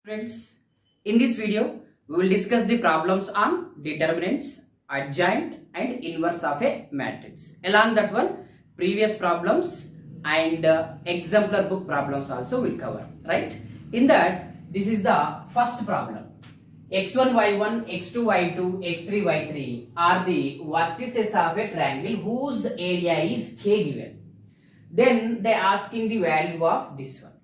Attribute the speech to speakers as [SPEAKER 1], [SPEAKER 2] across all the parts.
[SPEAKER 1] Friends, in this video, we will discuss the problems on determinants, adjoint and inverse of a matrix. Along that one, previous problems and exemplar book problems also will cover, right? In that, this is the first problem. x1, y1, x2, y2, x3, y3 are the vertices of a triangle whose area is k given. Then they are asking the value of this one,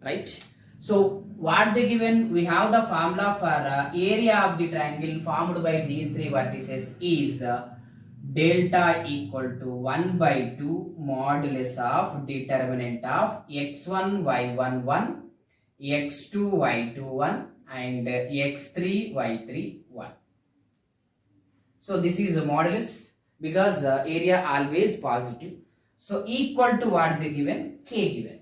[SPEAKER 1] right? So what they given, we have the formula for area of the triangle formed by these three vertices is delta equal to 1 by 2 modulus of determinant of x1 y1 1, x2 y2 1 and x3 y3 1. So this is a modulus because area always positive. So equal to what they given, k given.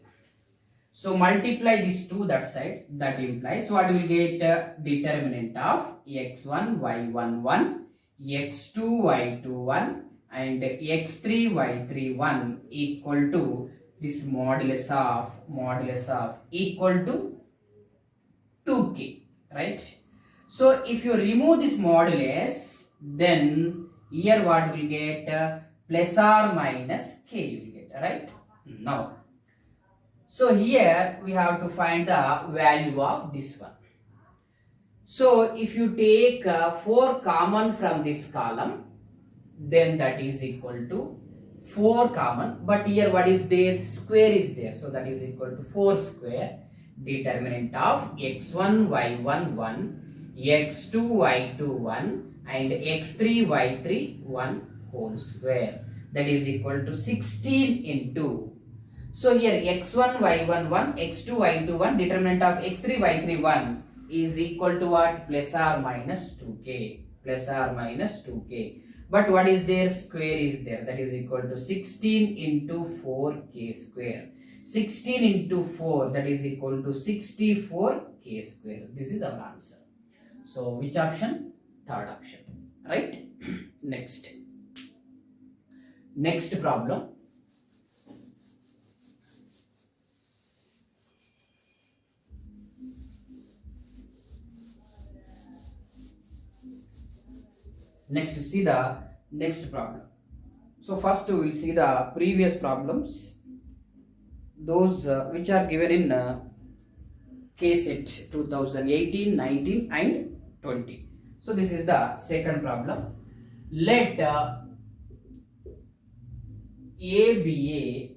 [SPEAKER 1] So multiply these two that side, that implies what we will get determinant of x1 y1 1, x2 y2 1 and x3 y3 1 equal to this modulus of equal to 2k, right? So if you remove this modulus, then here what will get plus or minus k you will get, right? Now so here we have to find the value of this one. So if you take 4 common from this column, then that is equal to 4 common, but here what is there, square is there, so that is equal to 4 square determinant of x1 y1 1, x2 y2 1 and x3 y3 1 whole square, that is equal to 16 into. So here x1 y1 1, x2 y2 1, determinant of x3 y3 1 is equal to what, plus or minus 2k, plus or minus 2k. But what is there, square is there, that is equal to 16 into 4k square. 16 into 4, that is equal to 64k square. This is our answer. So which option? Third option, right? Next problem. Next, see the next problem. So first we will see the previous problems, those which are given in KSET 2018, 19 and 20. So this is the second problem. Let A be a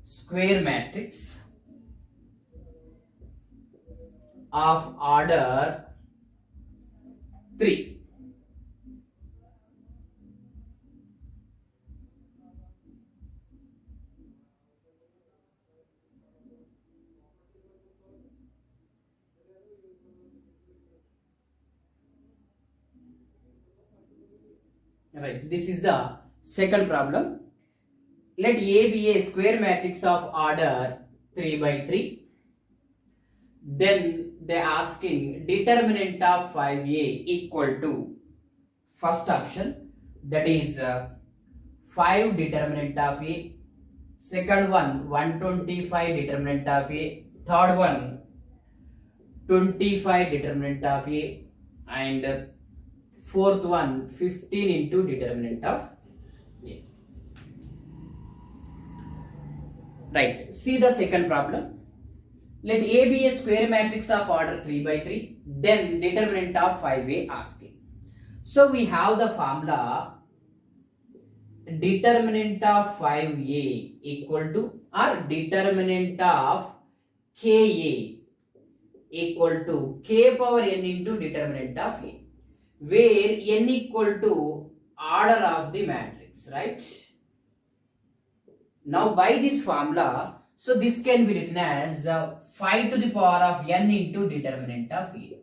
[SPEAKER 1] square matrix of order 3. Right, this is the second problem. Let A be a square matrix of order 3 by 3. Then they are asking determinant of 5a equal to first option, that is 5 determinant of a, second one 125 determinant of a, third one 25 determinant of a and fourth one 15 into determinant of a. Right, see the second problem. Let A be a square matrix of order 3 by 3, then determinant of 5a asking. So we have the formula determinant of 5a equal to, or determinant of ka equal to k power n into determinant of a, where n equal to order of the matrix, right? Now by this formula, so this can be written as 5 to the power of n into determinant of a.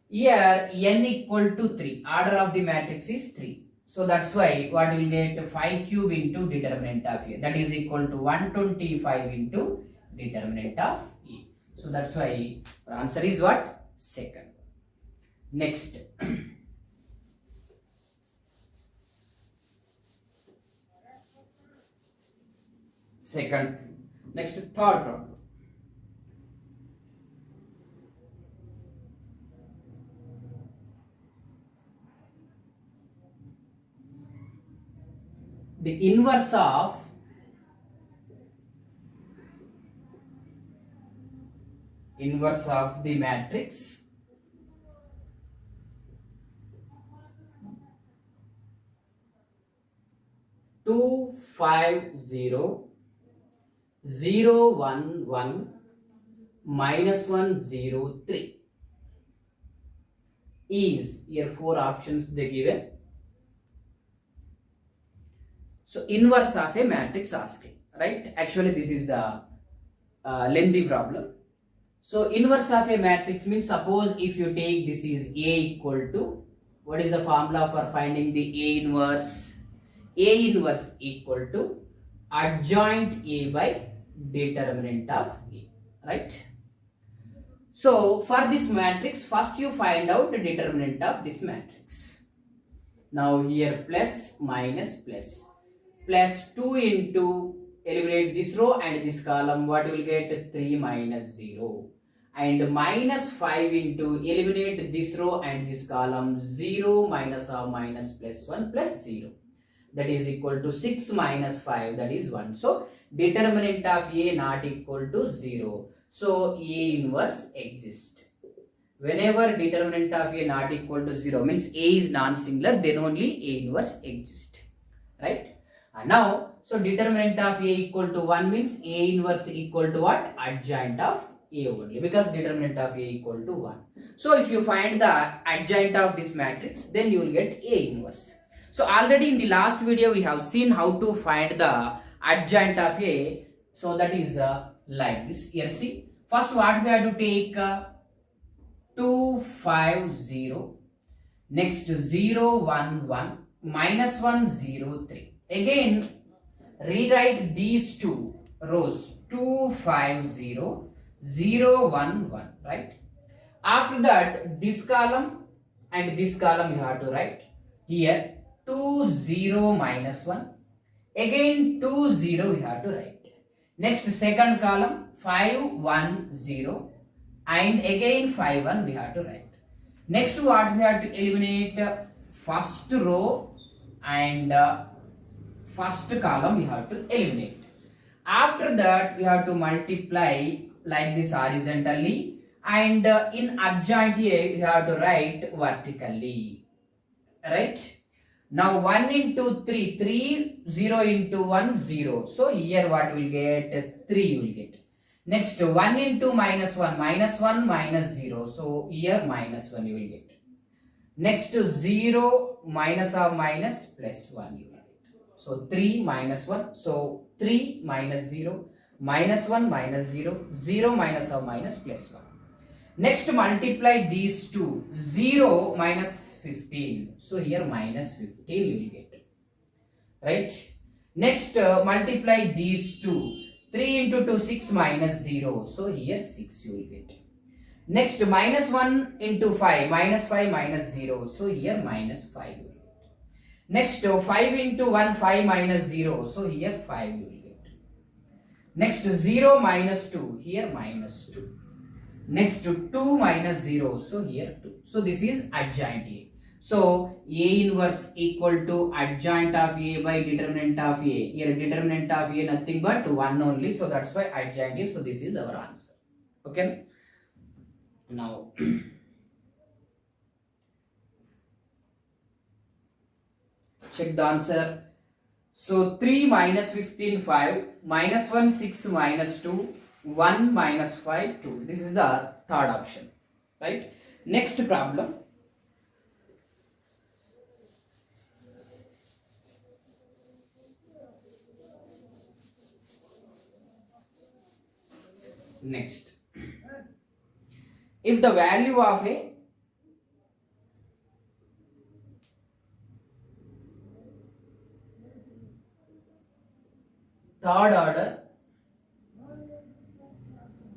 [SPEAKER 1] Here n equal to 3, order of the matrix is 3. So that's why what will get 5 cube into determinant of a, that is equal to 125 into determinant of e. So that's why our answer is what? Second. Next. Next, third problem. the inverse of the matrix 250 0 1 1 -1 0 3 is, here four options they given. So inverse of a matrix asking, right? Actually this is the lengthy problem. So inverse of a matrix means, suppose if you take this is A equal to, what is the formula for finding the A inverse? A inverse equal to adjoint A by determinant of A, right? So for this matrix, first you find out the determinant of this matrix. Now here plus minus plus 2 into, eliminate this row and this column, what you will get? 3 minus 0, and minus 5 into, eliminate this row and this column, 0 minus or minus plus 1 plus 0, that is equal to 6 minus 5, that is 1. So determinant of A not equal to 0, so A inverse exists. Whenever determinant of A not equal to 0 means A is non-singular, then only A inverse exists, right? And now, so determinant of A equal to 1 means A inverse equal to what? Adjoint of A only, because determinant of A equal to 1. So if you find the adjoint of this matrix, then you will get A inverse. So already in the last video we have seen how to find the adjoint of A. So that is like this. Here see, first what we have to take 250, next 0 1 1 minus 1 0 3. Again rewrite these two rows, 250 0 1 1, right? After that this column and this column you have to write. Here 2 0 minus 1, again 2 0 you have to write. Next second column 5 1 0, and again 5 1 we have to write. Next what we have to eliminate? First row and first column we have to eliminate. After that we have to multiply like this horizontally, and in adjoint A you have to write vertically, right? Now 1 into 3, 3, 0 into 1, 0. So here what we will get? 3 you will get. Next 1 into minus 1, minus 1 minus 0. So here minus 1 you will get. Next 0 minus or minus plus 1 you will get. So 3 minus 1. So 3 minus 0, minus 1 minus 0, 0 minus or minus plus 1. Next multiply these two, 0 minus 15. So here minus 15 you will get, right? Next multiply these two, 3 into 2, 6 minus 0. So here 6 you will get. Next minus 1 into 5, minus 5 minus 0. So here minus 5 you will get. Next 5 into 1, 5 minus 0. So here 5 you will get. Next 0 minus 2, here minus 2. Next 2 minus 0, so here 2. So this is adjoint A. So A inverse equal to adjoint of A by determinant of A. Here determinant of A nothing but 1 only. So that's why adjoint A. So this is our answer. Okay. Now check the answer. So 3 minus 15 5, minus 1 6 minus 2, 1 minus 5 2. This is the third option, right? Next problem. Next, if the value of a third order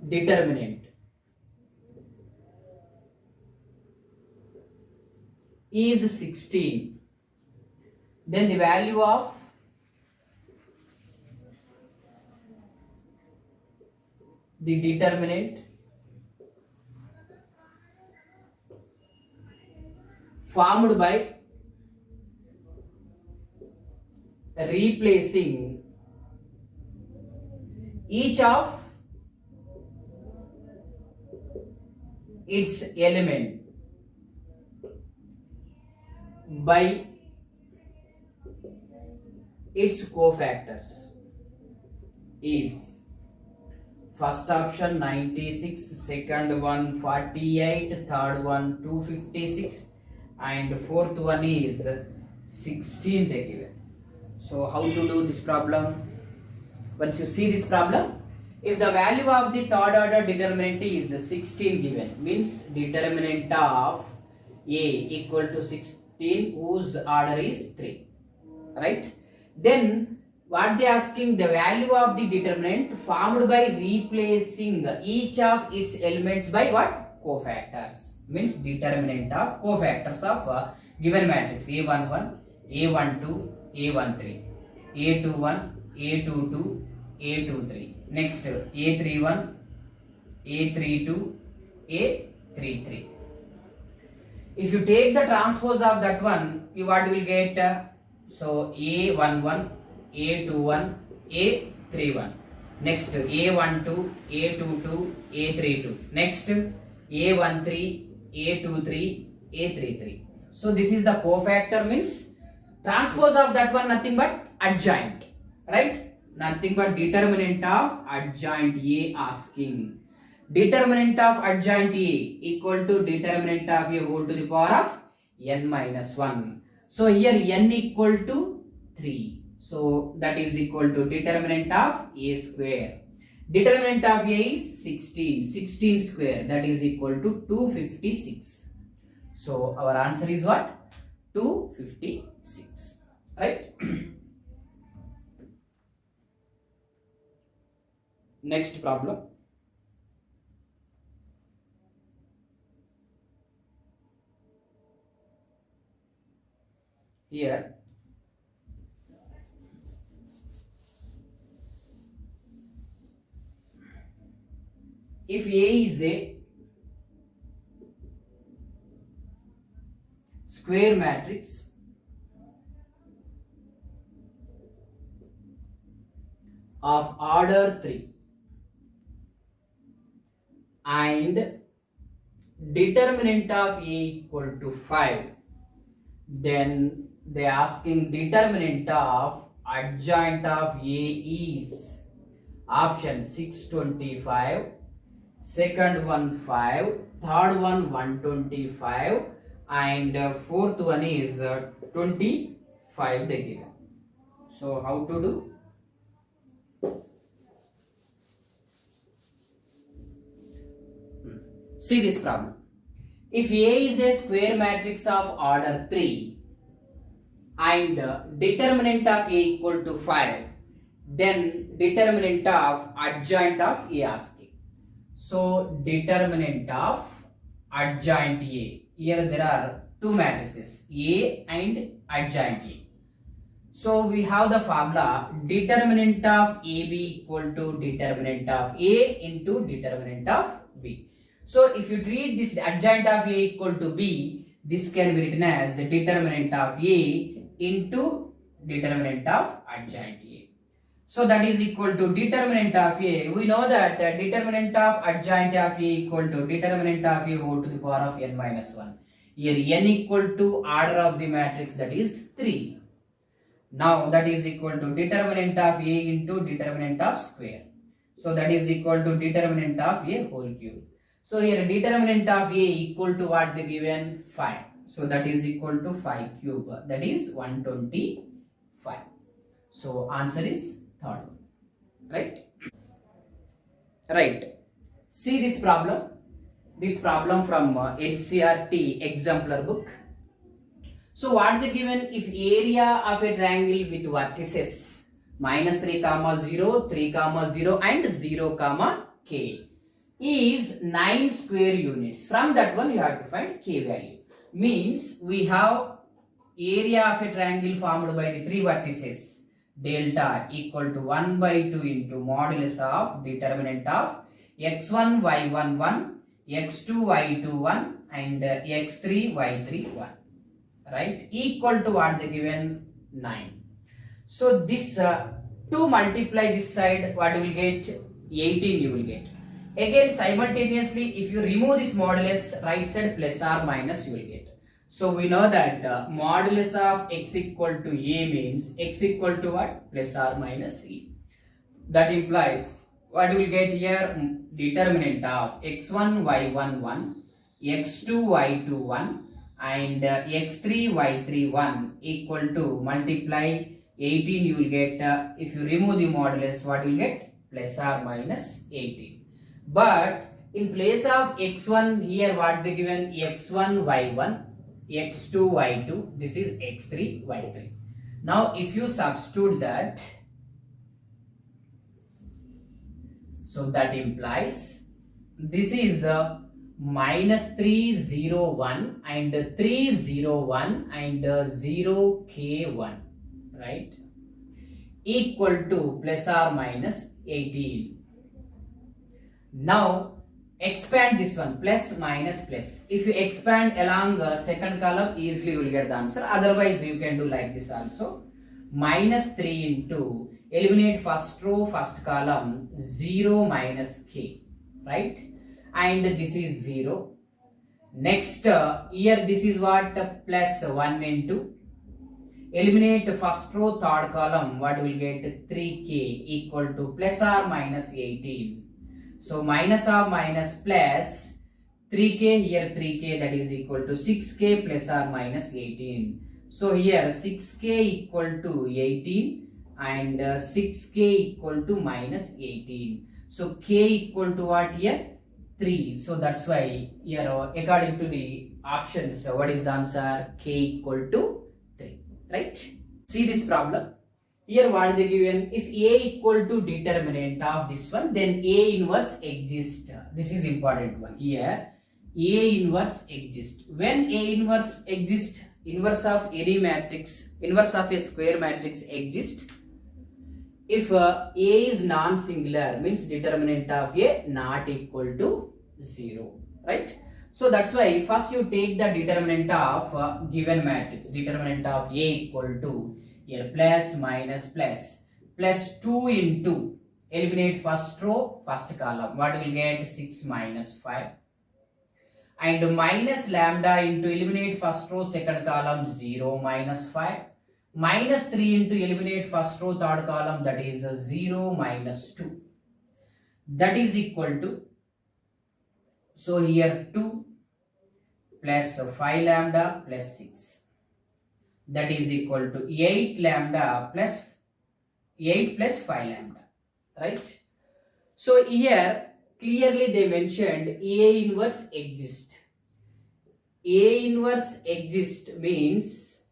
[SPEAKER 1] determinant is 16, then the value of the determinant formed by replacing each of its element by its cofactors is first option 96, second one 48, third one 256, and fourth one is 16 they given. So how to do this problem? Once you see this problem, if the value of the third order determinant is 16 given, means determinant of A equal to 16 whose order is 3, right? Then what they asking, the value of the determinant formed by replacing each of its elements by what? Cofactors. Means determinant of cofactors of given matrix A11, A12, A13, A21, A22, A23. Next A31, A32, A33. If you take the transpose of that one, you what will get? So A11, A21, A31. Next A12, A22, A32. Next A13, A23, A33. So this is the cofactor, means transpose of that one nothing but adjoint, right? Nothing but determinant of adjoint A asking. Determinant of adjoint A equal to determinant of A whole to the power of n minus 1. So here n equal to 3. So that is equal to determinant of A square. Determinant of A is 16. 16 square, that is equal to 256. So our answer is what? 256. Right? Next problem. Here if A is a square matrix of order 3 and determinant of A equal to 5, then they asking determinant of adjoint of A is option 625, second one 5, third one 125, and fourth one is 25 they given. So how to do? See this problem. If A is a square matrix of order 3 and determinant of A equal to 5, then determinant of adjoint of A asking. So determinant of adjoint A. Here there are two matrices, A and adjoint A. So we have the formula determinant of AB equal to determinant of A into determinant of B. So if you treat this adjoint of A equal to B, this can be written as the determinant of A into determinant of adjoint A. So that is equal to determinant of A. We know that determinant of adjoint of A equal to determinant of A whole to the power of n minus 1. Here n equal to order of the matrix, that is 3. Now that is equal to determinant of A into determinant of square. So that is equal to determinant of A whole cube. So here determinant of A equal to what they given? 5. So that is equal to 5 cube. That is 125. So answer is third one. Right? Right. See this problem. This problem from NCERT exemplar book. So what they given? If area of a triangle with vertices minus 3 comma 0, 3 comma 0 and 0 comma k is 9 square units. From that one you have to find k value. Means we have area of a triangle formed by the 3 vertices delta equal to 1 by 2 into modulus of determinant of x1 y1 1, x2 y2 1 and x3 y3 1, right, equal to what they given 9. So this 2 multiply this side, what you will get? 18 you will get. Again simultaneously, if you remove this modulus, right side plus or minus you will get. So we know that modulus of x equal to a means x equal to what? Plus or minus e. That implies what you will get here? Determinant of x1 y1 1, x2 y2 1 and x3 y3 1 equal to multiply 18 you will get. If you remove the modulus, what you will get? Plus or minus 18. But in place of x1 here, what they given? x1 y1, x2 y2, this is x3 y3. Now if you substitute that, so that implies this is minus 301 and 301 and 0k1, right, equal to plus or minus 18. Now expand this one, plus minus plus. If you expand along second column, easily you will get the answer. Otherwise you can do like this also. Minus 3 into, eliminate first row first column, 0 minus k, right, and this is 0. Next here this is what? Plus 1 into, eliminate first row third column, what will get? 3k equal to plus or minus 18. So minus or minus plus 3k, here 3k, that is equal to 6k plus or minus 18. So here 6k equal to 18 and 6k equal to minus 18. So k equal to what here? 3. So that's why here according to the options, what is the answer? K equal to 3, right? See this problem. Here what are they given? If A equal to determinant of this one, then A inverse exists. This is important one. Here A inverse exists. When A inverse exists, inverse of any matrix, inverse of a square matrix exists. If A is non-singular, means determinant of A not equal to 0, right? So that's why first you take the determinant of given matrix. Determinant of A equal to, here plus minus plus, plus 2 into, eliminate first row first column, what will get? 6 minus 5, and minus lambda into, eliminate first row second column, 0 minus 5, minus 3 into, eliminate first row third column, that is 0 minus 2, that is equal to, so here 2 plus 5 lambda plus 6, that is equal to 8 lambda plus 8 plus 5 lambda, right? So here clearly they mentioned A inverse exist. A inverse exist means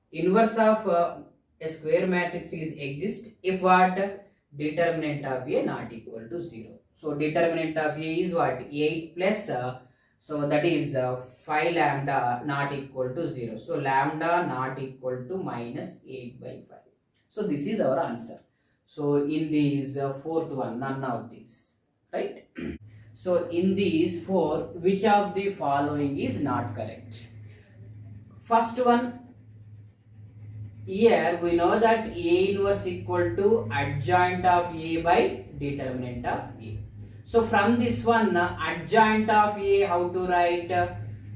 [SPEAKER 1] inverse of a square matrix is exist if what? Determinant of A not equal to 0. So determinant of A is what? 8 plus so that is 5 lambda not equal to 0. So lambda not equal to minus 8 by 5. So this is our answer. So in these fourth one, none of these, right? So in these four, which of the following is not correct? First one, here we know that A inverse equal to adjoint of A by determinant of A. So from this one, adjoint of A, how to write?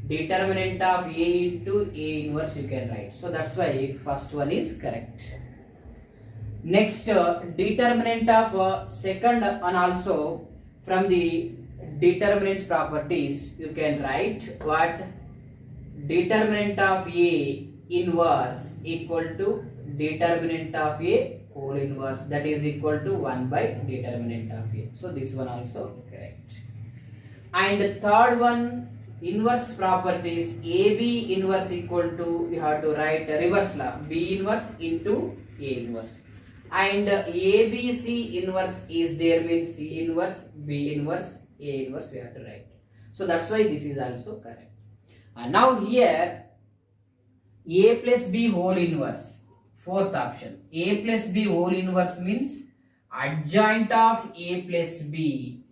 [SPEAKER 1] Determinant of A into A inverse you can write. So that's why first one is correct. Next, determinant of second one also, from the determinants properties you can write what? Determinant of A inverse equal to determinant of A whole inverse, that is equal to 1 by determinant of A. So this one also correct. And third one, inverse properties, AB inverse equal to, we have to write reverse law, B inverse into A inverse. And ABC inverse is there, means C inverse, B inverse, A inverse we have to write. So that's why this is also correct. And now here A plus B whole inverse, fourth option, A plus B whole inverse means adjoint of A plus B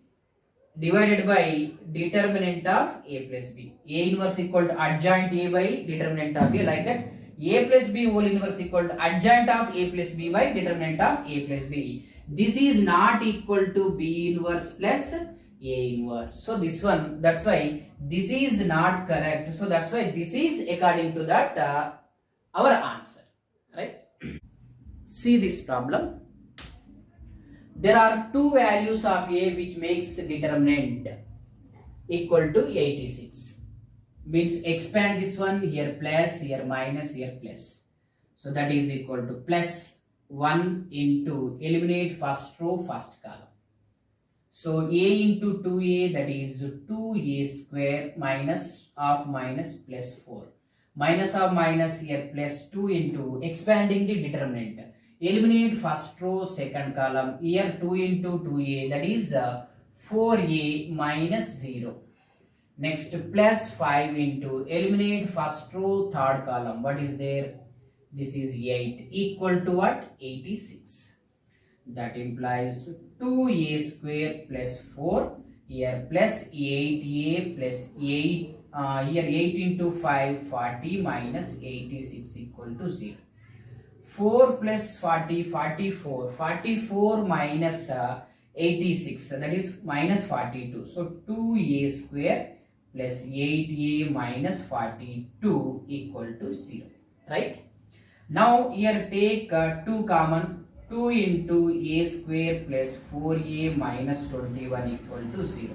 [SPEAKER 1] divided by determinant of A plus B. A inverse equal to adjoint A by determinant of A, like that. A plus B whole inverse equal to adjoint of A plus B by determinant of A plus B. This is not equal to B inverse plus A inverse. So this one, that's why this is not correct. So that's why this is according to that our answer, right? See this problem. There are two values of A which makes determinant equal to 86. Means expand this one, here plus, here minus, here plus. So that is equal to plus 1 into eliminate first row, first column. So A into 2A, that is 2A square minus of minus plus 4. Minus of minus here plus 2 into expanding the determinant. Eliminate first row, second column. Here 2 into 2A, that is 4A minus 0. Next plus 5 into eliminate first row, third column. What is there? This is 8 equal to what? 86. That implies 2A square plus 4. Here plus 8A plus 8. Here 8 into 5, 40 minus 86 equal to 0. 4 plus 40, 44. 44 minus 86, that is minus 42. So 2A square plus 8A minus 42 equal to 0. Right? Now here take 2 common. 2 into A square plus 4A minus 21 equal to 0.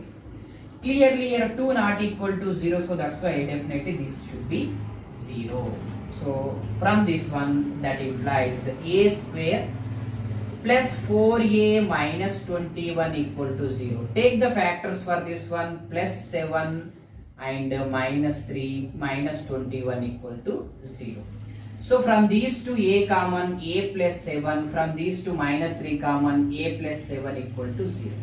[SPEAKER 1] Clearly here 2 not equal to 0, so that's why definitely this should be 0. So from this one, that implies A square plus 4A minus 21 equal to 0. Take the factors for this one, plus 7 and minus 3 minus 21 equal to 0. So from these two A common, A plus 7, from these two minus 3 common, A plus 7 equal to 0.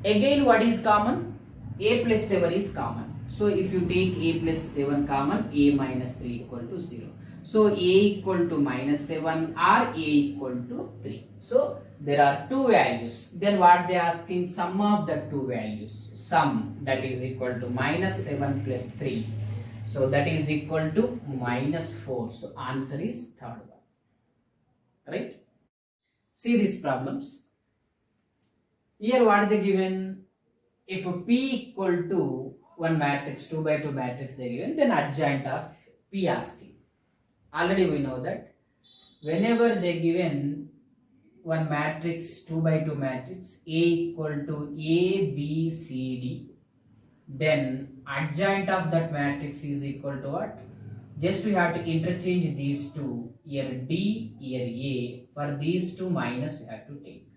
[SPEAKER 1] Again what is common? A plus 7 is common. So if you take A plus 7 common, A minus 3 equal to 0. So A equal to minus 7 or A equal to 3. So there are two values. Then what they are asking? Sum of the two values. Sum, that is equal to minus 7 plus 3. So that is equal to minus 4. So answer is third one. Right? See these problems. Here what they given? If P equal to one matrix, 2 by 2 matrix they given, then adjoint of P asking. Already we know that whenever they given one matrix, 2 by 2 matrix, A equal to A, B, C, D, then adjoint of that matrix is equal to what? Just we have to interchange these two, here D, here A. For these two minus we have to take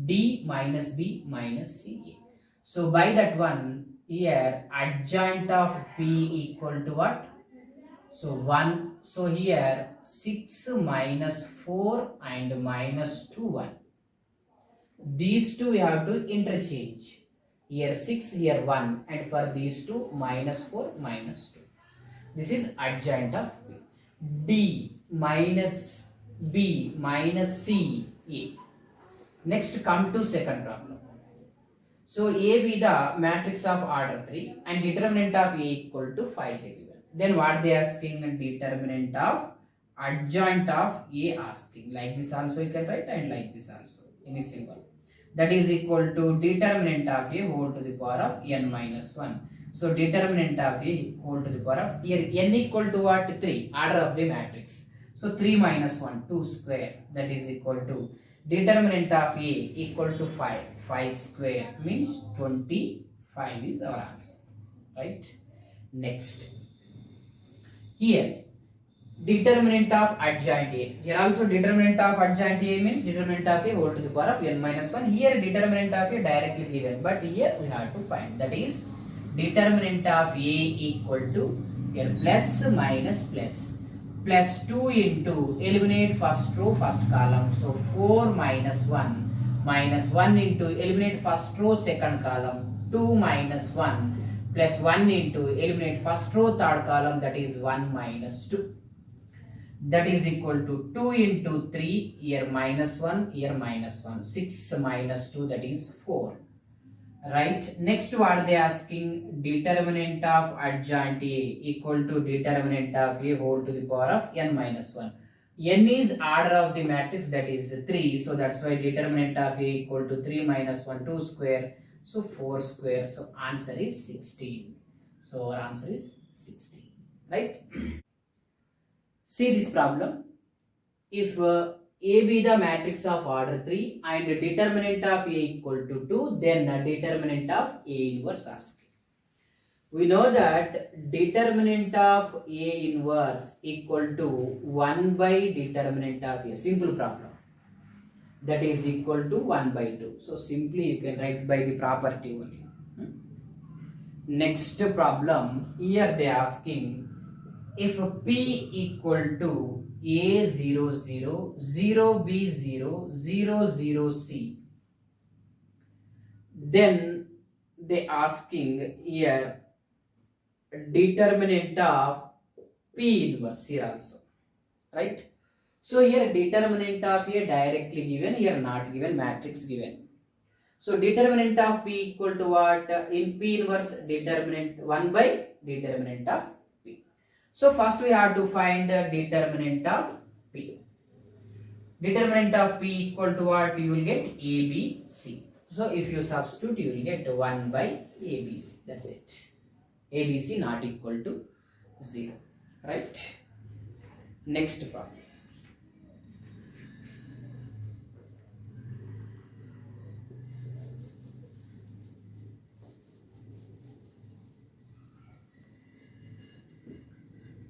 [SPEAKER 1] D minus B minus C A. So by that one, here adjoint of P equal to what? So 1. So here 6 minus 4 and minus 2 1. These two we have to interchange. Here 6, here 1, and for these two minus 4 minus 2. This is adjoint of P. D minus B minus C A. Next come to second problem. So A be the matrix of order 3 and determinant of A equal to 5 they given. Then what they asking? Determinant of adjoint of A asking. Like this also you can write and like this also in a symbol. That is equal to determinant of A whole to the power of n minus 1. So determinant of A whole to the power of here n equal to what? 3. Order of the matrix. So 3 minus 1, 2 square, that is equal to determinant of A equal to 5. 5 square means 25 is our answer. Right? Next. Here determinant of adjoint A. Here also determinant of adjoint A means determinant of A whole to the power of n minus 1. Here determinant of A directly given, but here we have to find. That is determinant of A equal to here plus minus plus. Plus 2 into eliminate first row, first column. So 4 minus 1 minus 1 into eliminate first row, second column. 2 minus 1 plus 1 into eliminate first row, third column, that is 1 minus 2. That is equal to 2 into 3, here minus 1, here minus 1. 6 minus 2, that is 4. right? Next, what are they asking? Determinant of adjoint A equal to determinant of A whole to the power of n minus 1. N is order of the matrix, that is 3, so that's why determinant of A equal to 3 minus 1, 2 square, so 4 square, so answer is 16. So our answer is 16, right? See this problem. If A be the matrix of order 3 and determinant of A equal to 2, then determinant of A inverse asking. We know that determinant of A inverse equal to 1 by determinant of A. Simple problem. That is equal to 1 by 2. So simply you can write by the property only. Next problem, here they are asking if P equal to A0 0 0 B 0 0 0 C, then they asking here determinant of P inverse here also, right? So here determinant of A directly given, here not given, matrix given. So determinant of P equal to what? In P inverse, determinant 1 by determinant of P. So first we have to find the determinant of P. Determinant of P equal to what? You will get ABC. So if you substitute, you will get 1 by ABC. That's it. ABC not equal to 0. Right? Next problem.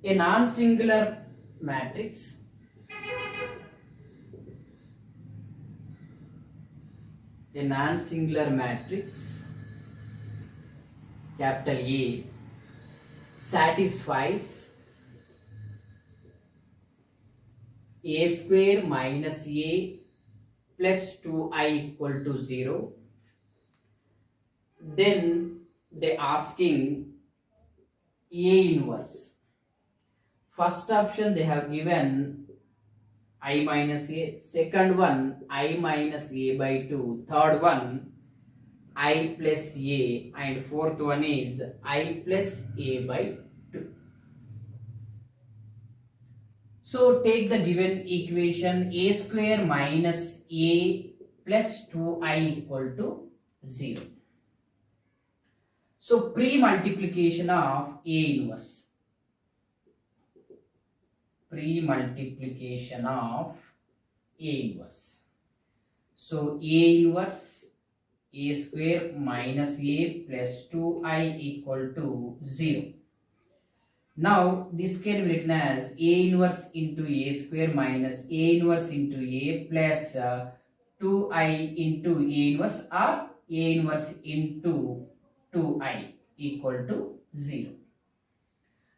[SPEAKER 1] A non-singular matrix capital A satisfies A square minus A plus 2i equal to 0, then they asking A inverse. First option they have given I minus A, second one I minus A by 2, third one I plus A, and fourth one is I plus A by 2. So take the given equation A square minus A plus 2i equal to 0. So pre-multiplication of A inverse. Pre-multiplication of A inverse. So A inverse A square minus A plus 2i equal to 0. Now this can be written as A inverse into A square minus A inverse into A plus 2i into A inverse, or A inverse into 2i equal to 0.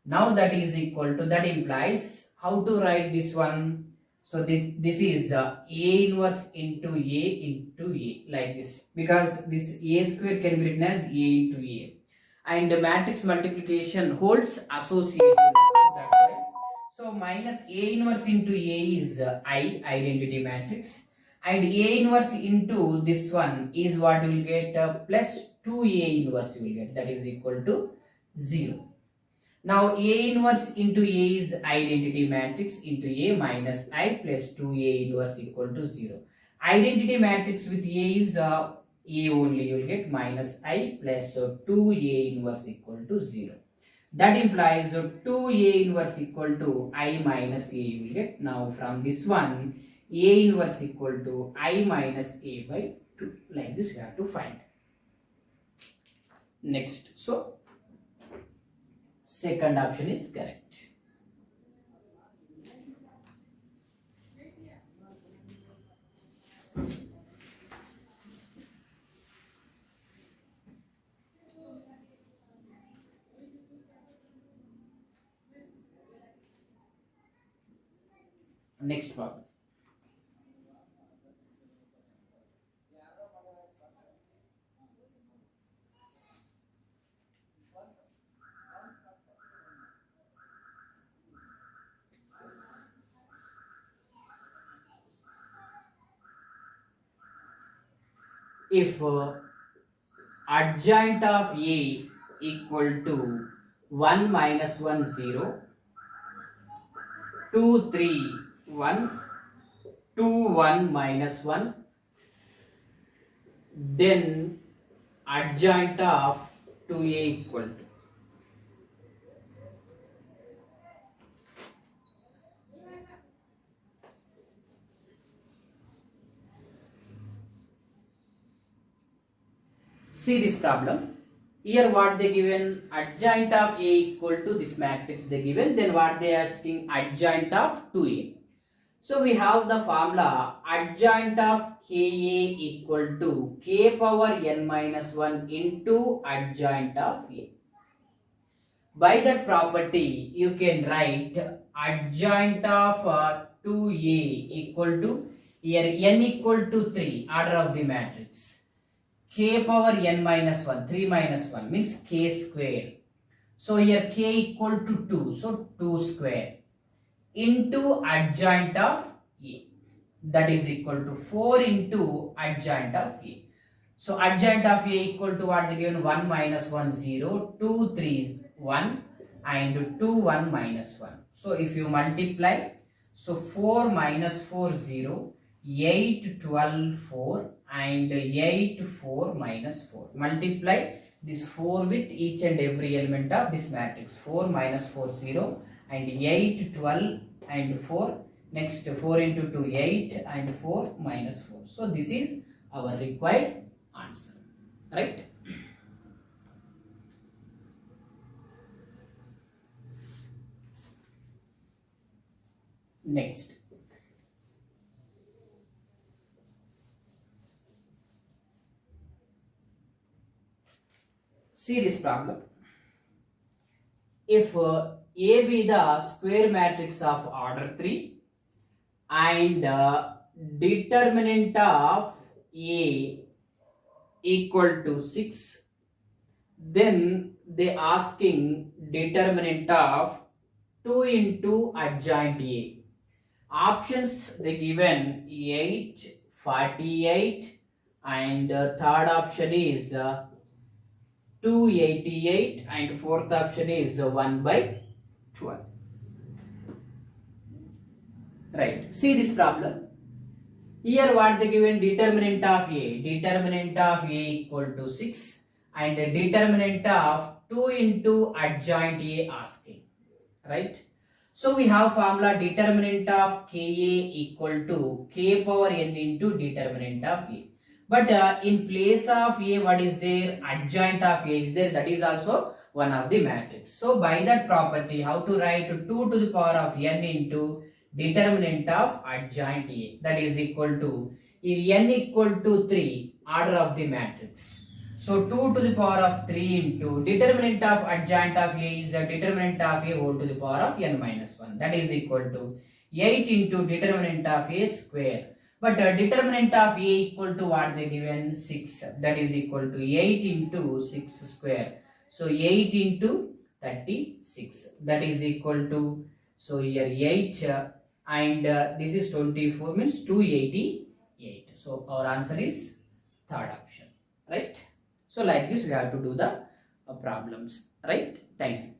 [SPEAKER 1] Now that is equal to, that implies how to write this one. So this is A inverse into A like this, because this A square can be written as A into A, and the matrix multiplication holds associated. So that's why. So minus A inverse into A is I, identity matrix, and A inverse into this one is what you will get, plus 2A inverse you will get, that is equal to 0. Now A inverse into A is identity matrix into A minus I plus 2A inverse equal to 0. Identity matrix with A is A only, you will get minus I plus 2A inverse equal to 0. That implies 2A inverse equal to I minus A you will get. Now from this one, A inverse equal to I minus A by 2. Like this we have to find. Next. So second option is correct. Next problem. If adjoint of A equal to 1 minus 1 0, 2 3 1, 2 1 minus 1, then adjoint of 2A equal to, see this problem. Here what they given, adjoint of A equal to this matrix they given, then what they asking, adjoint of 2A. So we have the formula adjoint of Ka equal to K power n minus 1 into adjoint of A. By that property you can write adjoint of 2A equal to, here n equal to 3, order of the matrix. K power n minus 1, 3 minus 1 means k square. So here k equal to 2, so 2 square into adjoint of A, that is equal to 4 into adjoint of A. So adjoint of A equal to what they given, 1 minus 1 0, 2 3 1 and 2 1 minus 1. So if you multiply, so 4 minus 4 0, 8 12 4 and 8 4 minus 4. Multiply this 4 with each and every element of this matrix. 4 minus 4 0 and 8 12 and 4. Next 4 into 2 8 and 4 minus 4. So this is our required answer, right? Next, see this problem. If A be the square matrix of order 3 and determinant of A equal to 6, then they asking determinant of 2 into adjoint A. Options they given 8, 48 and third option is 288 and fourth option is 1 by 12. Right, see this problem. Here what they given, determinant of A. Determinant of A equal to 6 and determinant of 2 into adjoint A asking. Right. So we have formula determinant of Ka equal to K power n into determinant of A. But in place of A, what is there? Adjoint of A is there. That is also one of the matrix. So by that property, how to write 2 to the power of n into determinant of adjoint A. That is equal to, if n equal to 3, order of the matrix. So 2 to the power of 3 into determinant of adjoint of A is the determinant of A whole to the power of n minus 1. That is equal to 8 into determinant of A square. But determinant of A equal to what they given, 6. That is equal to 8 into 6 square. So 8 into 36. That is equal to, so here 8 and this is 24 means 288. So our answer is third option, right? So like this we have to do the problems, right? Thank you.